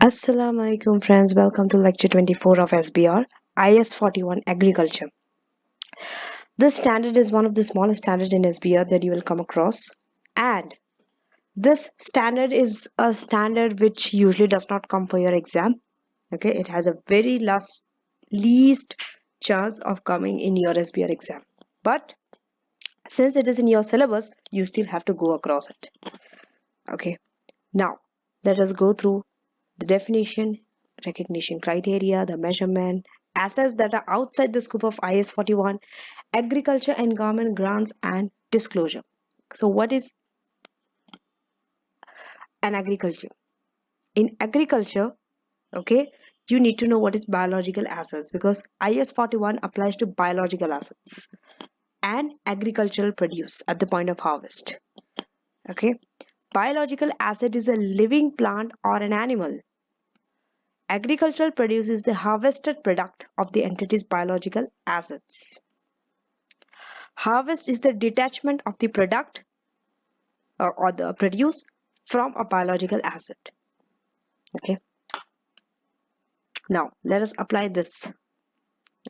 Assalamu alaikum friends, welcome to lecture 24 of SBR, IAS 41 Agriculture. This standard is one of the smallest standards in SBR that you will come across, and this standard is a standard which usually does not come for your exam. Okay, it has a very least chance of coming in your SBR exam, but since it is in your syllabus, you still have to go across it. Okay, now let us go through the definition, recognition criteria, the measurement, assets that are outside the scope of IS 41, agriculture and government grants, and disclosure. So, what is an agriculture? In agriculture, okay, you need to know what is biological assets because IS 41 applies to biological assets and agricultural produce at the point of harvest. Okay, biological asset is a living plant or an animal. Agricultural produce is the harvested product of the entity's biological assets. Harvest is the detachment of the product or the produce from a biological asset. Okay. Now let us apply this.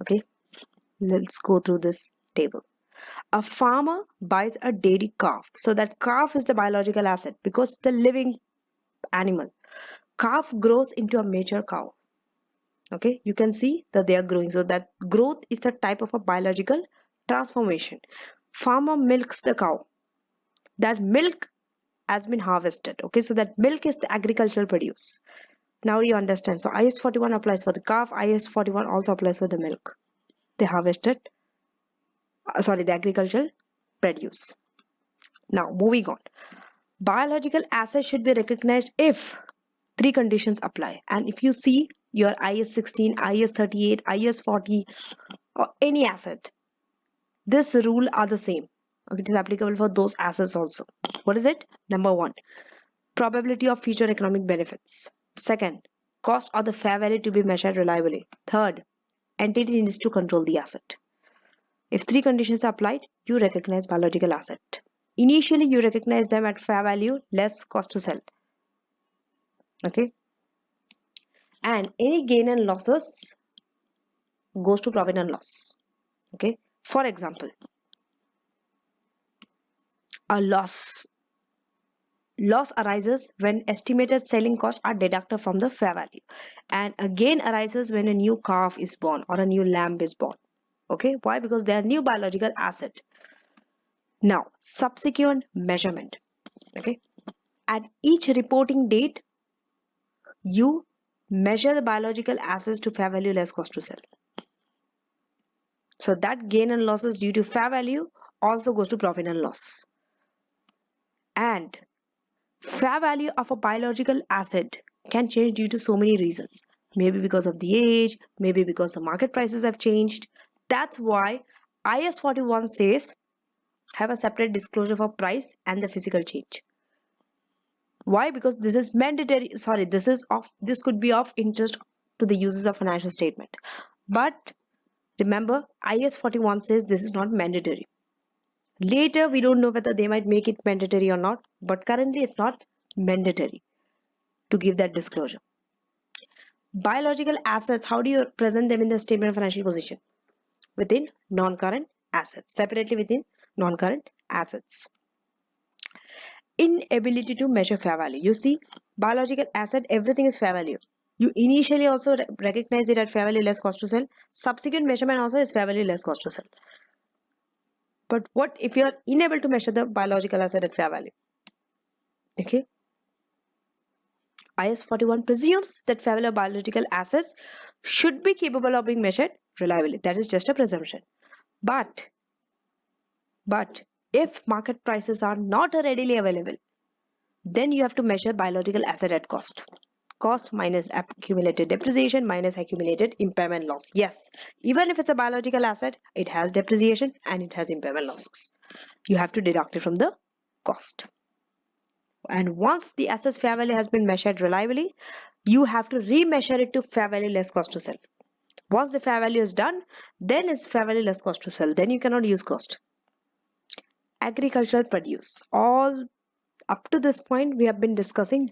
Okay. Let's go through this table. A farmer buys a dairy calf. So that calf is the biological asset because it's a living animal. Calf grows into a mature cow. Okay, you can see that they are growing, so that growth is the type of a biological transformation. Farmer milks the cow, that milk has been harvested. Okay, so that milk is the agricultural produce. Now you understand. So IS 41 applies for the calf, IS 41 also applies for the milk, the harvested the agricultural produce. Now moving on, biological assets should be recognized if three conditions apply. And if you see your IS 16, IS 38, IS 40 or any asset, this rule are the same. Okay, it is applicable for those assets also. What is it? Number one, probability of future economic benefits. Second, cost or the fair value to be measured reliably. Third, entity needs to control the asset. If three conditions are applied, you recognize biological asset. Initially, you recognize them at fair value less cost to sell. Okay, and any gain and losses goes to profit and loss. Okay, for example, a loss arises when estimated selling costs are deducted from the fair value, and a gain arises when a new calf is born or a new lamb is born. Okay, why? Because they are new biological asset. Now subsequent measurement. Okay, at each reporting date you measure the biological assets to fair value less cost to sell. So that gain and losses due to fair value also goes to profit and loss. And fair value of a biological asset can change due to so many reasons. Maybe because of the age, maybe because the market prices have changed. That's why IS 41 says have a separate disclosure for price and the physical change. Why? Because this is mandatory. Sorry, this could be of interest to the users of financial statement. But remember, IS 41 says this is not mandatory. Later, we don't know whether they might make it mandatory or not, but currently it's not mandatory to give that disclosure. Biological assets, how do you present them in the statement of financial position? Within non-current assets, separately within non-current assets. Inability to measure fair value. You see, biological asset, everything is fair value. You initially also recognize it at fair value less cost to sell. Subsequent measurement also is fair value less cost to sell. But what if you are unable to measure the biological asset at fair value? Okay. IS 41 presumes that fair value of biological assets should be capable of being measured reliably. That is just a presumption. But if market prices are not readily available, then you have to measure biological asset at cost. Cost minus accumulated depreciation minus accumulated impairment loss. Yes, even if it's a biological asset, it has depreciation and it has impairment losses. You have to deduct it from the cost. And once the asset's fair value has been measured reliably, you have to remeasure it to fair value less cost to sell. Once the fair value is done, then it's fair value less cost to sell. Then you cannot use cost. Agricultural produce. All up to this point, we have been discussing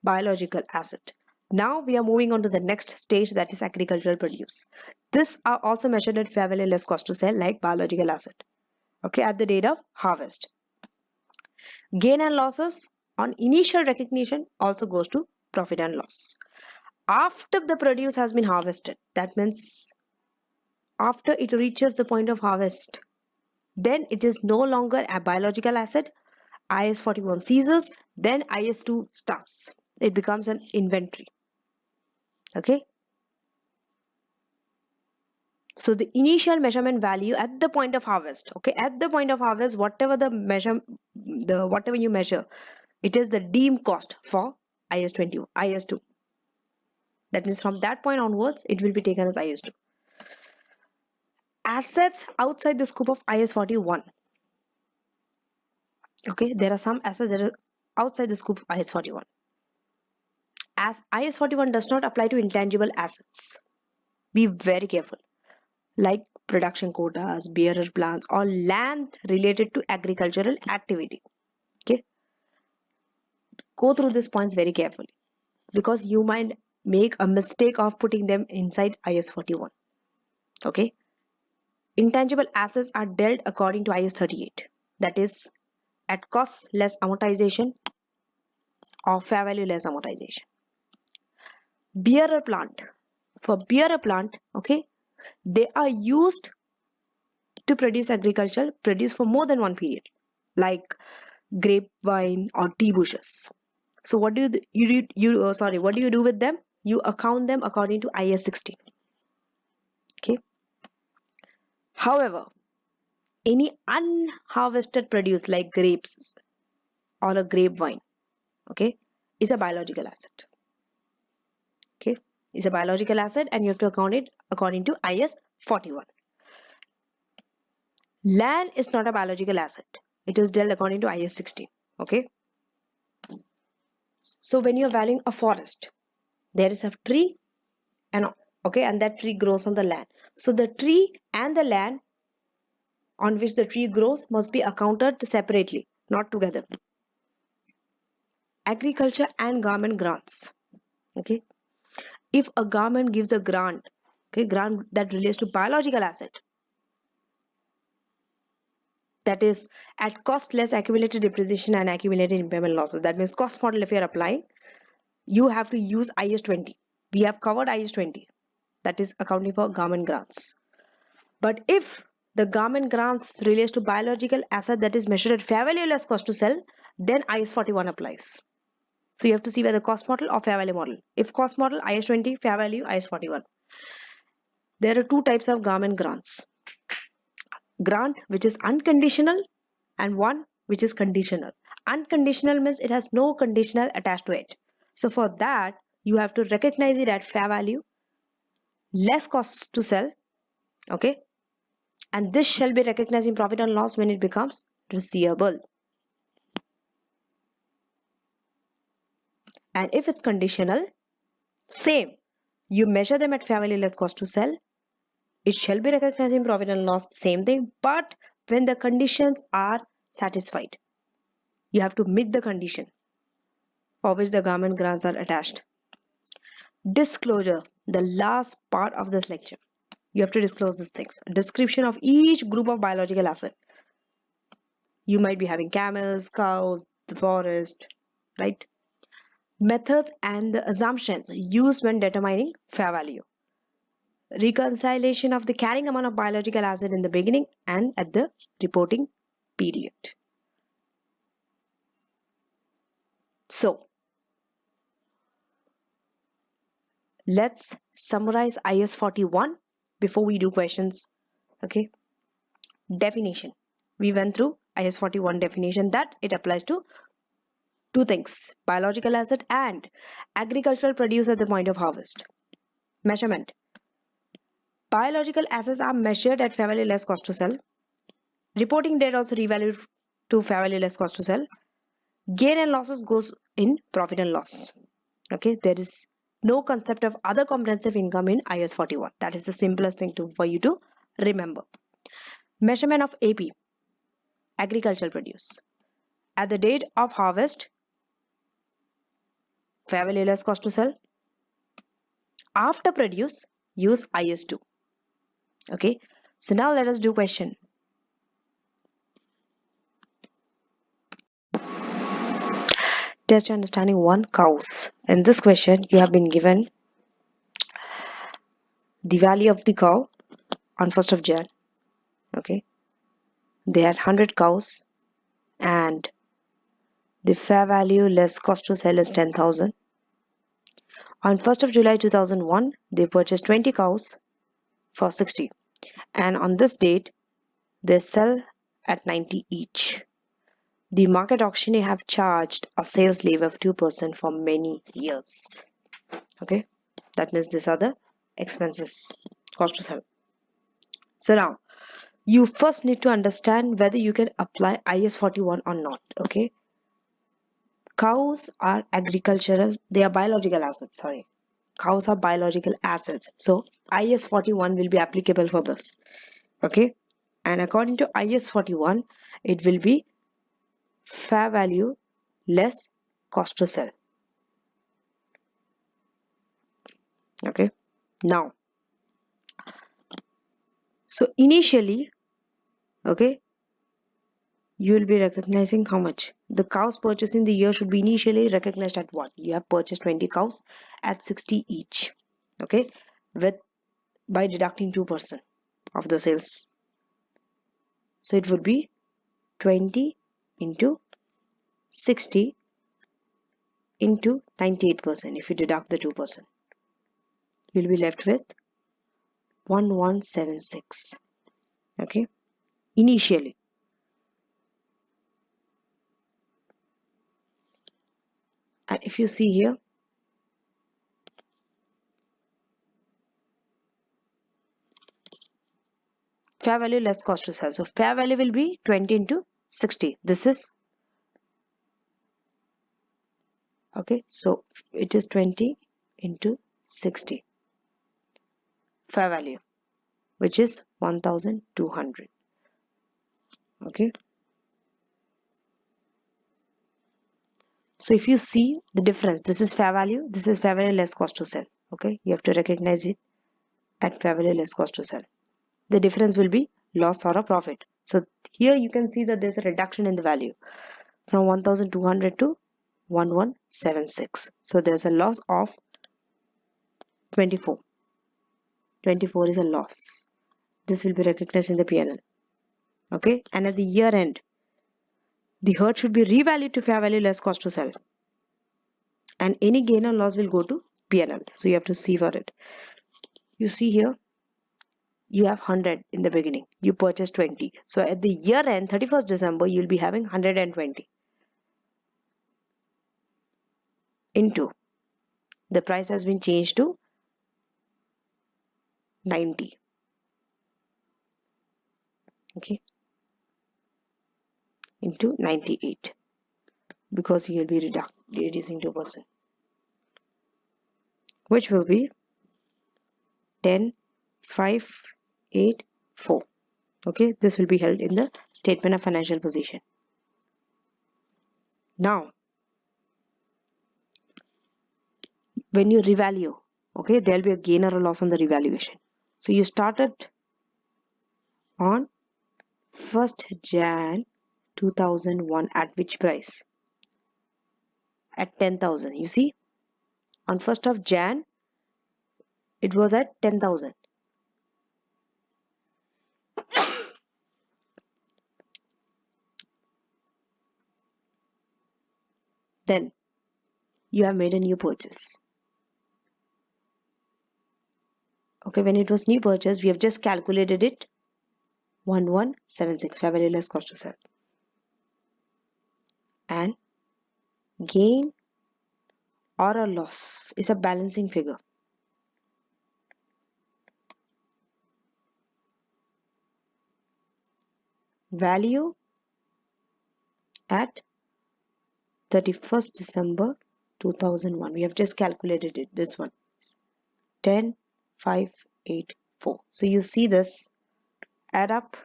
biological asset. Now we are moving on to the next stage, that is agricultural produce. This are also measured at fair value less cost to sell like biological asset. Okay, at the date of harvest. Gain and losses on initial recognition also goes to profit and loss. After the produce has been harvested, that means after it reaches the point of harvest, then it is no longer a biological asset. IAS 41 ceases, then IAS 2 starts. It becomes an inventory. Okay. So the initial measurement value at the point of harvest, okay, at the point of harvest, whatever whatever you measure, it is the deemed cost for IAS 20, IAS 2. That means from that point onwards, it will be taken as IAS 2. Assets outside the scope of IAS 41. Okay, there are some assets that are outside the scope of IAS 41. As IAS 41 does not apply to intangible assets. Be very careful. Like production quotas, bearer plans, or land related to agricultural activity. Okay, go through these points very carefully because you might make a mistake of putting them inside IAS 41. Okay, intangible assets are dealt according to IAS 38, that is at cost less amortization or fair value less amortization. Bearer plant, for bearer plant, okay, they are used to produce agriculture, produce for more than one period, like grapevine or tea bushes. So what do what do you do with them? You account them according to IAS 16. Okay. However, any unharvested produce like grapes or a grapevine, okay, is a biological asset. Okay, is a biological asset, and you have to account it according to IAS 41. Land is not a biological asset. It is dealt according to IAS 16. Okay. So when you're valuing a forest, there is a tree and okay, and that tree grows on the land. So the tree and the land on which the tree grows must be accounted separately, not together. Agriculture and government grants. Okay. If a government gives a grant, okay, grant that relates to biological asset, that is at cost less accumulated depreciation and accumulated impairment losses. That means cost model if you are applying, you have to use IAS 20. We have covered IAS 20. That is accounting for government grants. But if the government grants relates to biological asset that is measured at fair value less cost to sell, then IAS 41 applies. So you have to see whether cost model or fair value model. If cost model, IAS 20, fair value, IAS 41. There are two types of government grants. Grant which is unconditional and one which is conditional. Unconditional means it has no conditional attached to it. So for that, you have to recognize it at fair value, less cost to sell, okay? And this shall be recognized in profit and loss when it becomes receivable. And if it's conditional, same. You measure them at fair value less cost to sell. It shall be recognized in profit and loss, same thing. But when the conditions are satisfied, you have to meet the condition for which the government grants are attached. Disclosure, the last part of this lecture. You have to disclose these things. A description of each group of biological asset. You might be having camels, cows, the forest, right? Methods and the assumptions used when determining fair value. Reconciliation of the carrying amount of biological asset in the beginning and at the reporting period. So, let's summarize IAS 41 before we do questions. Okay. Definition. We went through IAS 41 definition that it applies to two things, biological asset and agricultural produce at the point of harvest. Measurement. Biological assets are measured at fair value less cost to sell. Reporting date also revalued to fair value less cost to sell. Gain and losses goes in profit and loss. Okay, there is no concept of other comprehensive income in IAS 41. That is the simplest thing for you to remember. Measurement of AP, agricultural produce. At the date of harvest, fair value less cost to sell. After produce, use IS2. Okay, so now let us do question. Test your understanding 1 cows. In this question, you have been given the value of the cow on 1st of Jan. Okay, they had 100 cows and the fair value less cost to sell is 10,000. On 1st of July 2001, they purchased 20 cows for 60, and on this date, they sell at 90 each. The market auctioneer have charged a sales labor of 2% for many years. Okay, that means these are the expenses, cost to sell. So now, you first need to understand whether you can apply IS 41 or not. Okay, cows are agricultural, they are biological assets, sorry. Cows are biological assets. So IS 41 will be applicable for this. Okay, and according to IS 41, it will be fair value less cost to sell. Okay, now, so initially, okay, you will be recognizing how much the cows purchased in the year should be initially recognized at what you have purchased 20 cows at 60 each. Okay, with by deducting 2% of the sales, so it would be 20 into 60 into 98%. If you deduct the 2%, you'll be left with 1176. Okay, initially. And if you see here, fair value less cost to sell, so fair value will be 20 into 60. This is okay, so it is 20 into 60 fair value, which is 1200. Okay, so if you see the difference, this is fair value, this is fair value less cost to sell. Okay, you have to recognize it at fair value less cost to sell. The difference will be loss or a profit. So here you can see that there's a reduction in the value from 1200 to 1176. So there's a loss of 24. 24 is a loss. This will be recognized in the P&L. Okay, and at the year end, the herd should be revalued to fair value less cost to sell, and any gain or loss will go to P&L. So you have to see for it. You see here, you have 100 in the beginning, you purchased 20, so at the year end 31st December you'll be having 120 into the price has been changed to 90. Okay, into 98, because you'll be reducing 2%, which will be 10,584. Okay, this will be held in the statement of financial position. Now, when you revalue, okay, there'll be a gain or a loss on the revaluation. So you started on 1st Jan 2001 at which price? At 10,000. You see, on 1st of Jan it was at 10,000. Then you have made a new purchase. Okay, when it was new purchase, we have just calculated it 1176 fair value less cost to sell, and gain or a loss is a balancing figure. Value at 31st December 2001. We have just calculated it. This one, 10,584. So you see this, add up,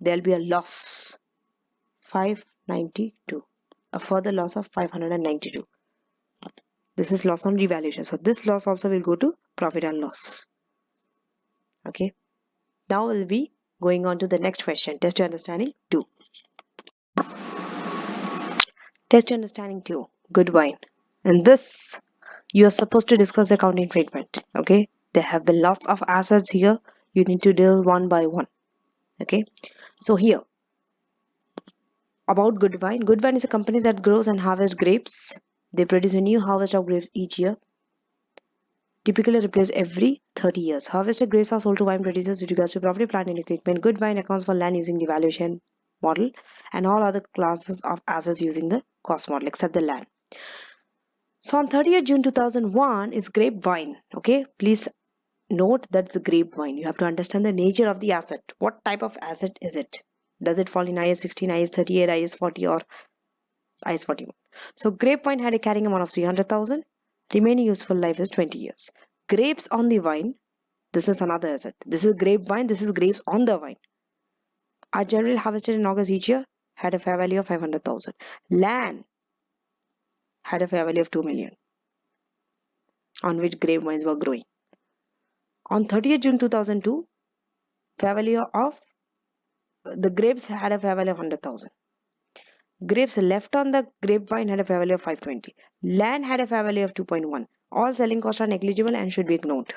there'll be a loss 592, a further loss of 592. This is loss on revaluation. So this loss also will go to profit and loss. Okay. Now we'll be going on to the next question. Test your understanding 2. Test your understanding 2. Good wine. In this, you are supposed to discuss accounting treatment. Okay. There have been lots of assets here. You need to deal one by one. Okay. So here, about Good Vine. Good Vine is a company that grows and harvests grapes. They produce a new harvest of grapes each year, typically replaced every 30 years. Harvested grapes are sold to wine producers with regards to property, plant, and equipment. Good Vine accounts for land using the valuation model and all other classes of assets using the cost model except the land. So on 30th June 2001 is grapevine. Okay, please note that's the grapevine. You have to understand the nature of the asset. What type of asset is it? Does it fall in IAS 16, IAS 38, IAS 40, or IAS 41? So grapevine had a carrying amount of 300,000. Remaining useful life is 20 years. Grapes on the vine. This is another asset. This is grapevine. This is grapes on the vine. Are generally harvested in August each year. Had a fair value of 500,000. Land had a fair value of 2 million, on which grapevines were growing. On 30th June 2002, fair value of the grapes had a fair value of 100,000. Grapes left on the grapevine had a fair value of 520. Land had a fair value of 2.1. All selling costs are negligible and should be ignored.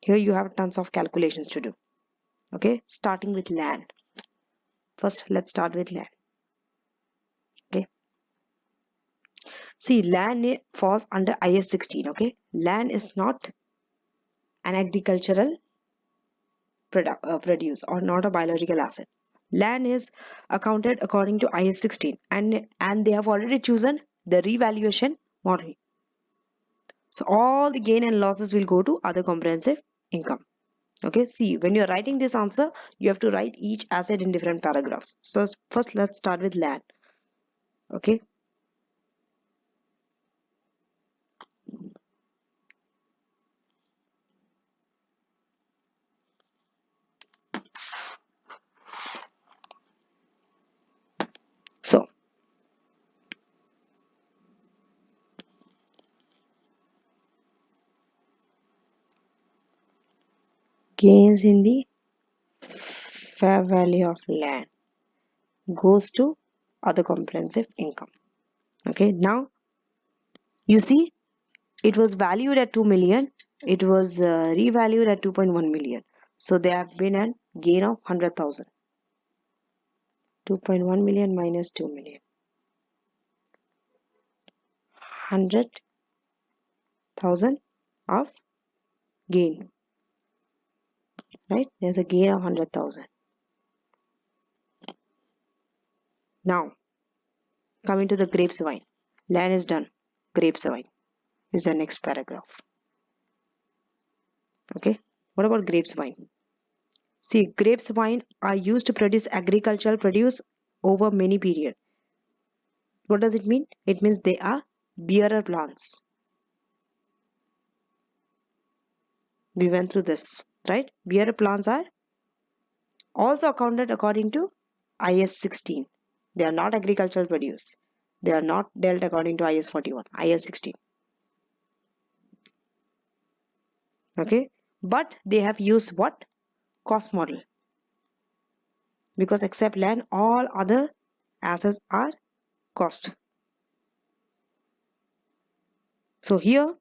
Here you have tons of calculations to do. Okay, starting with land. First, let's start with land. Okay. See, land falls under IAS 16. Okay, land is not an agricultural produce or not a biological asset. Land is accounted according to IAS 16, and they have already chosen the revaluation model. So all the gain and losses will go to other comprehensive income. Okay, see, when you're writing this answer, you have to write each asset in different paragraphs. So first, let's start with land. Okay. So gains in the fair value of land goes to other comprehensive income. Okay, now you see it was valued at 2 million, it was revalued at 2.1 million. So there have been a gain of 100,000. 2.1 million minus 2 million. 100,000 of gain. Right? There's a gain of 100,000. Now, coming to the grapes wine. Land is done. Grapes wine is the next paragraph. Okay. What about grapes wine? See, grapes wine are used to produce agricultural produce over many periods. What does it mean? It means they are bearer plants. We went through this, right? Bearer plants are also accounted according to IAS 16. They are not agricultural produce. They are not dealt according to IAS 41, IAS 16. Okay, but they have used what? Cost model. Because except land, all other assets are cost. So here,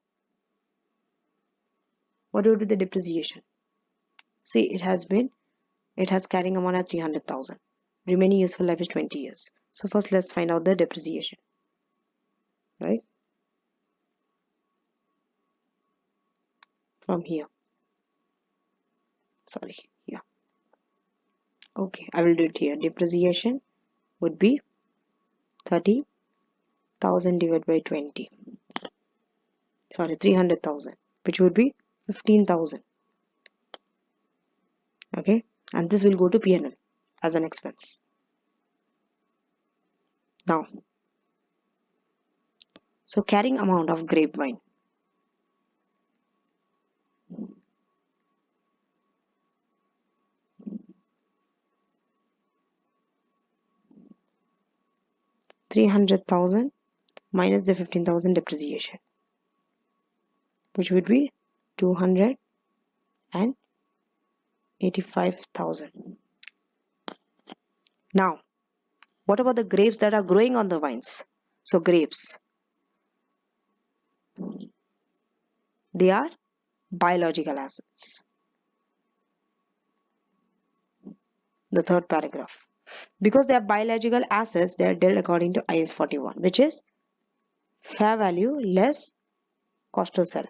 what would be the depreciation? See, it has carrying amount at 300,000. Remaining useful life is 20 years. So first let's find out the depreciation. Right? From here. Sorry, here. Okay, I will do it here. Depreciation would be 30,000 divided by 20. Sorry, 300,000, which would be 15,000. Okay, and this will go to P&L as an expense. Now, so carrying amount of grapevine. $300,000 minus the 15,000 depreciation, which would be 285,000. Now, what about the grapes that are growing on the vines? So grapes, they are biological assets. The third paragraph. Because they are biological assets, they are dealt according to IAS 41, which is fair value less cost to sell.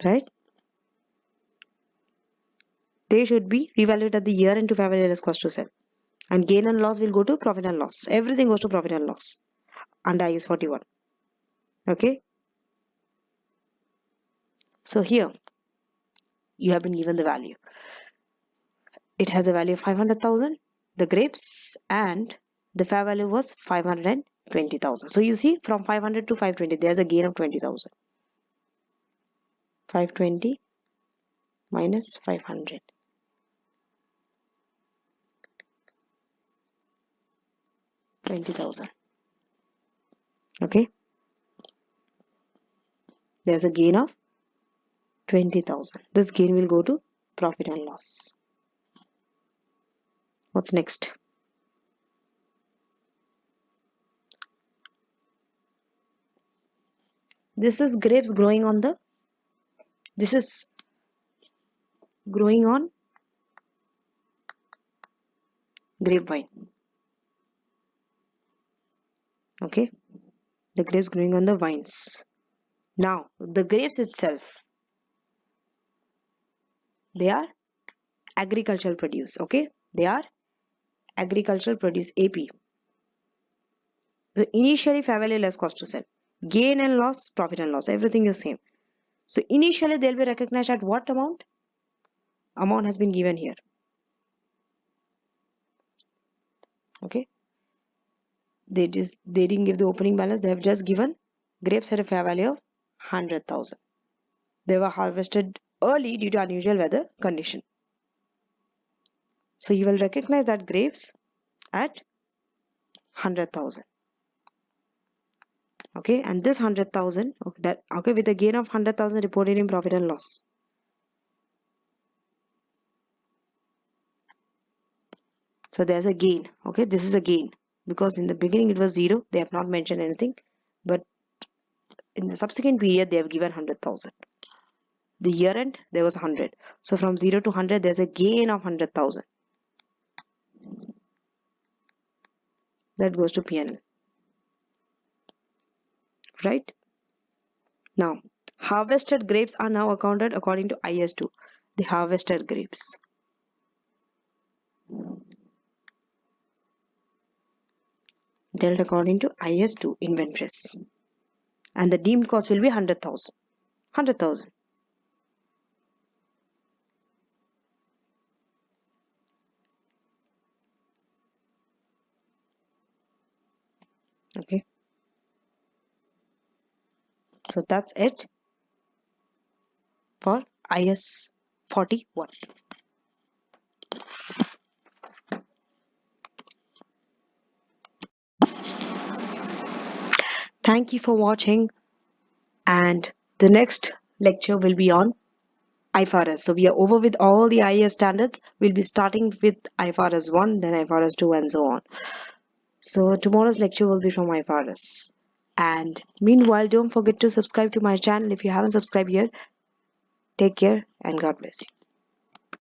Right? They should be revalued at the year end to fair value less cost to sell. And gain and loss will go to profit and loss. Everything goes to profit and loss under IAS 41. Okay? So here, you have been given the value. It has a value of 500,000, the grapes, and the fair value was 520,000. So you see, from 500 to 520, there's a gain of 20,000. 520 minus 500. 20,000. Okay. There's a gain of 20,000. This gain will go to profit and loss. What's next? This is grapes growing on the, this is growing on grapevine. Okay. The grapes growing on the vines. Now, the grapes itself, they are agricultural produce. Okay. They are agricultural produce AP. So initially fair value less cost to sell. Gain and loss, profit and loss, everything is same. So initially they'll be recognized at what amount? Amount has been given here. Okay. They didn't give the opening balance. They have just given grapes at a fair value of 100,000. They were harvested early due to unusual weather condition. So you will recognize that grapes at 100,000. Okay, and this 100,000, okay, with a gain of 100,000 reported in profit and loss. So there's a gain. Okay, this is a gain because in the beginning it was 0. They have not mentioned anything, but in the subsequent period they have given 100,000. The year end there was 100. So from 0 to 100 there's a gain of 100,000. That goes to P&L. Right? Now, harvested grapes are now accounted according to IAS 2. The harvested grapes. Dealt according to IAS 2 inventories. And the deemed cost will be 100,000. 100,000. Okay. So that's it for IAS 41. Thank you for watching, and the next lecture will be on IFRS. So we are over with all the IAS standards. We'll be starting with IFRS 1, then IFRS 2 and so on. So tomorrow's lecture will be from IFRS. And meanwhile, don't forget to subscribe to my channel if you haven't subscribed yet. Take care and God bless you.